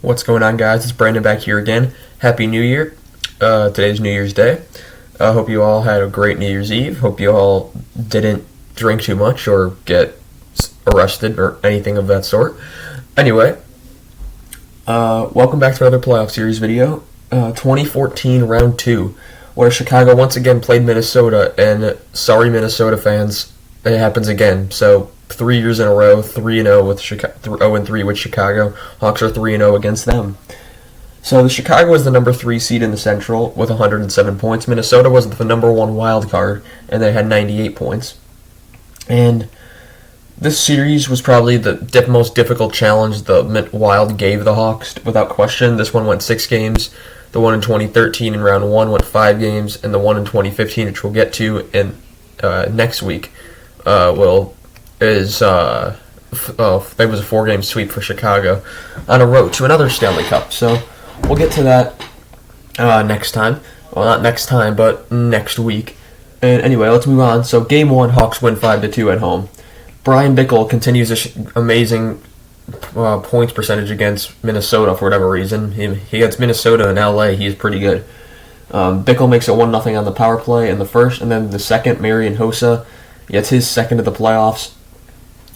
What's going on, guys? It's Brandon back here again. Happy New Year. Today's New Year's Day. I hope you all had a great New Year's Eve. Hope you all didn't drink too much or get arrested or anything of that sort. Anyway, welcome back to another playoff series video. 2014 Round 2, where Chicago once again played Minnesota, and sorry Minnesota fans, it happens again. So 3 years in a row, 3-0 with Chicago, 0-3 with Chicago. Hawks are 3-0 against them. So the Chicago was the number 3 seed in the Central with 107 points. Minnesota was the number 1 wild card, and they had 98 points. And this series was probably the most difficult challenge the Wild gave the Hawks, without question. This one went 6 games. The one in 2013 in round 1 went 5 games, and the one in 2015, which we'll get to in next week, it was a 4-game sweep for Chicago on a road to another Stanley Cup. So we'll get to that next time. Well, not next time, but next week. And anyway, let's move on. So Game 1, Hawks win 5-2 at home. Brian Bickle continues this amazing points percentage against Minnesota for whatever reason. He gets Minnesota and LA. He's pretty good. Bickle makes it 1-0 on the power play in the first, and then the second, Marian Hossa gets his second of the playoffs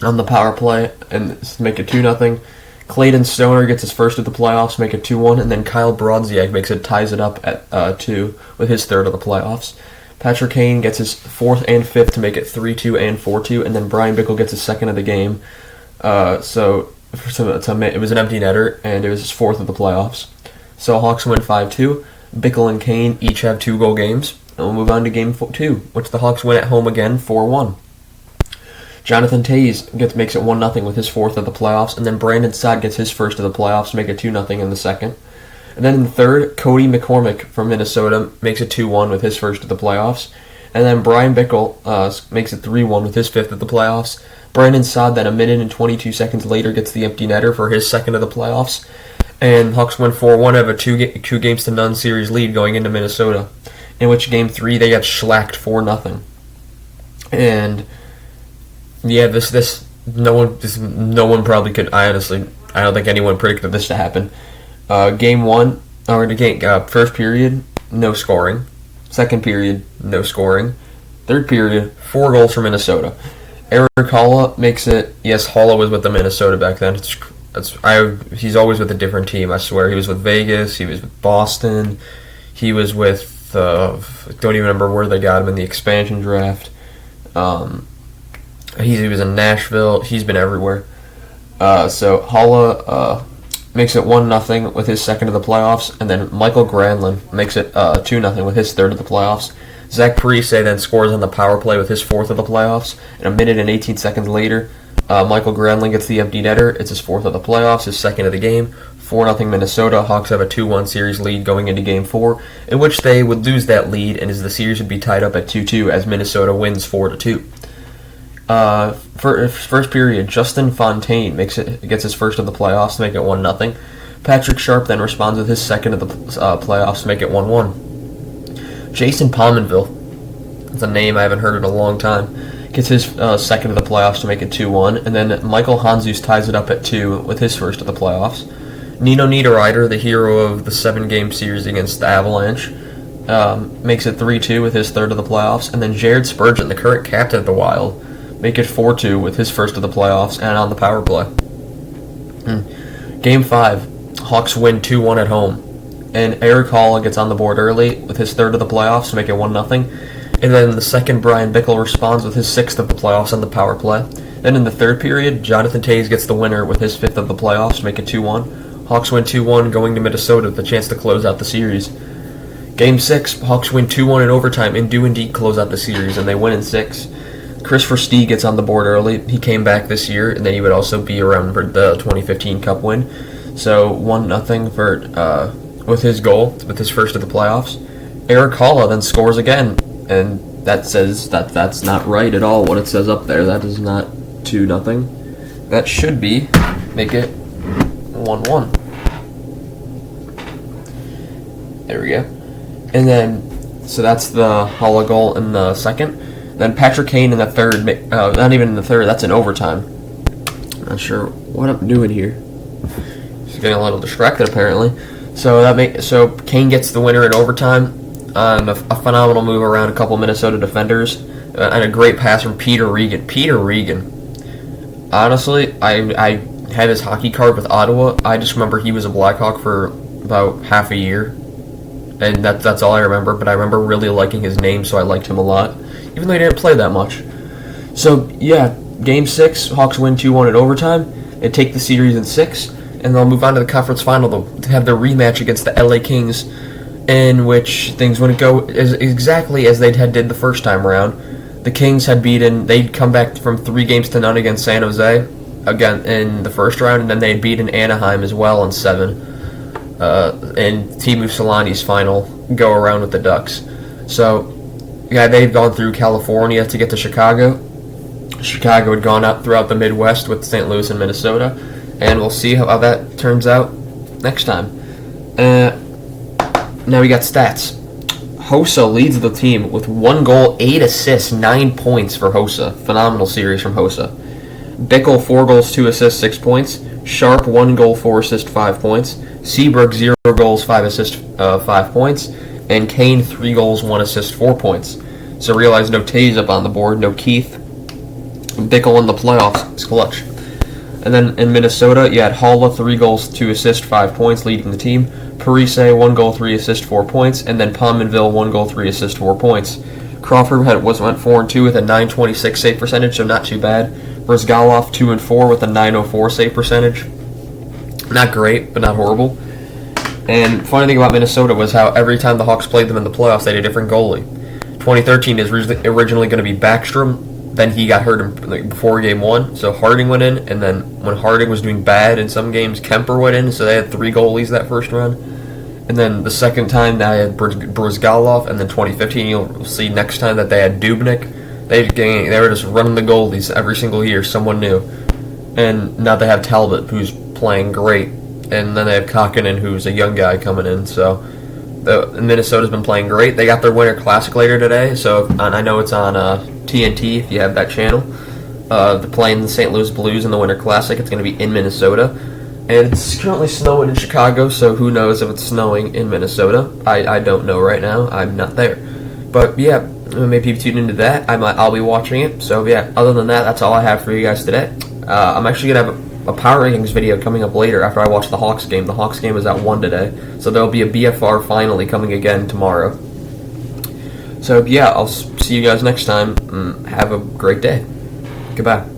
on the power play and make it 2-0. Clayton Stoner gets his first of the playoffs, make it 2-1, and then Kyle Brodziak ties it up at 2 with his third of the playoffs. Patrick Kane gets his fourth and fifth to make it 3-2 and 4-2, and then Brian Bickle gets his second of the game. So it was an empty netter, and it was his fourth of the playoffs. So Hawks win 5-2. Bickle and Kane each have 2-goal games. And we'll move on to Game 2, which the Hawks win at home again, 4-1. Jonathan Toews makes it 1-0 with his fourth of the playoffs, and then Brandon Saad gets his first of the playoffs, make it 2-0 in the second. And then in the third, Cody McCormick from Minnesota makes it 2-1 with his first of the playoffs. And then Brian Bickle makes it 3-1 with his fifth of the playoffs. Brandon Saad then a minute and 22 seconds later gets the empty netter for his second of the playoffs. And Hawks win 4-1, have a 2-games-to-none series lead going into Minnesota, in which Game 3 they got shellacked 4-0. And yeah, no one probably could. I don't think anyone predicted this to happen. Game 1, first period, no scoring. Second period, no scoring. Third period, 4 goals for Minnesota. Erik Haula makes it. Yes, Haula was with the Minnesota back then. He's always with a different team, I swear. He was with Vegas, he was with Boston, he was with, don't even remember where they got him in the expansion draft. He was in Nashville, he's been everywhere. So Haula makes it 1-0 with his second of the playoffs, and then Michael Granlund makes it 2-0 with his third of the playoffs. Zach Parise then scores on the power play with his fourth of the playoffs, and a minute and 18 seconds later, Michael Granlund gets the empty netter. It's his fourth of the playoffs, his second of the game. 4-0 Minnesota. Hawks have a 2-1 series lead going into Game 4, in which they would lose that lead, and as the series would be tied up at 2-2 as Minnesota wins 4-2. First period, Justin Fontaine gets his first of the playoffs to make it 1-0. Patrick Sharp then responds with his second of the playoffs to make it 1-1. Jason Pominville, that's a name I haven't heard in a long time, gets his second of the playoffs to make it 2-1, and then Michael Handzus ties it up at 2 with his first of the playoffs. Nino Niederreiter, the hero of the 7-game series against the Avalanche, makes it 3-2 with his third of the playoffs, and then Jared Spurgeon, the current captain of the Wild, make it 4-2 with his first of the playoffs and on the power play. Game 5, Hawks win 2-1 at home, and Erik Haula gets on the board early with his third of the playoffs to make it 1-0. And then in the second, Brian Bickle responds with his sixth of the playoffs on the power play. Then in the third period, Jonathan Toews gets the winner with his fifth of the playoffs to make it 2-1. Hawks win 2-1 going to Minnesota with a chance to close out the series. Game 6, Hawks win 2-1 in overtime and do indeed close out the series, and they win in 6. Chris Versteeg gets on the board early. He came back this year, and then he would also be around for the 2015 Cup win. So 1-0 for with his goal, with his first of the playoffs. Erik Haula then scores again, and that says that's not right at all, what it says up there. That is not 2-0. That should be, make it 1-1. There we go. And then, so that's the Haula goal in the second. Then Patrick Kane in the third, not even in the third, that's in overtime. Not sure what I'm doing here. Just getting a little distracted apparently. So Kane gets the winner in overtime on a phenomenal move around a couple Minnesota defenders and a great pass from Peter Regan. Peter Regan, honestly, I had his hockey card with Ottawa. I just remember he was a Blackhawk for about half a year, and that's all I remember. But I remember really liking his name, so I liked him a lot, even though he didn't play that much. So yeah, Game 6, Hawks win 2-1 in overtime and take the series in 6, and they'll move on to the conference final to have their rematch against the LA Kings, in which things wouldn't go exactly as did the first time around. The Kings they'd come back from 3-0 against San Jose again in the first round, and then they'd beaten Anaheim as well in 7. And Teemu Solani's final go around with the Ducks. So yeah, they've gone through California to get to Chicago. Chicago had gone up throughout the Midwest with St. Louis and Minnesota, and we'll see how that turns out next time. Now we got stats. Hossa leads the team with 1 goal, 8 assists, 9 points for Hossa. Phenomenal series from Hossa. Bickle, 4 goals, 2 assists, 6 points. Sharp, 1 goal, 4 assists, 5 points. Seabrook, 0 goals, 5 assists, 5 points. And Kane, 3 goals, 1 assist, 4 points. So realize no Tays up on the board, no Keith. Bickle in the playoffs is clutch. And then in Minnesota, you had Halla, 3 goals, 2 assists, 5 points, leading the team. Parise, 1 goal, 3 assists, 4 points. And then Pominville, 1 goal, 3 assists, 4 points. Crawford went 4-2 with a .926 save percentage, so not too bad. Brizgalov, 2-4 with a .904 save percentage. Not great, but not horrible. And funny thing about Minnesota was how every time the Hawks played them in the playoffs, they had a different goalie. 2013 is originally going to be Backstrom. Then he got hurt before Game 1, so Harding went in, and then when Harding was doing bad in some games, Kemper went in, so they had 3 goalies that first round. And then the second time, they had Brizgalov, and then 2015, you'll see next time that they had Dubnyk. They were just running the goalies every single year, someone new. And now they have Talbot, who's playing great, and then they have Kakkonen, who's a young guy coming in, so Minnesota's been playing great. They got their Winter Classic later today, so I know it's on TNT if you have that channel. They're playing the St. Louis Blues in the Winter Classic. It's going to be in Minnesota. And it's currently snowing in Chicago, so who knows if it's snowing in Minnesota. I don't know right now. I'm not there. But yeah, maybe if you tune into that, I'll be watching it. So yeah, other than that, that's all I have for you guys today. I'm actually going to have a power rankings video coming up later after I watch the Hawks game. The Hawks game is at 1 today, so there'll be a BFR finally coming again tomorrow. So yeah, I'll see you guys next time. Have a great day. Goodbye.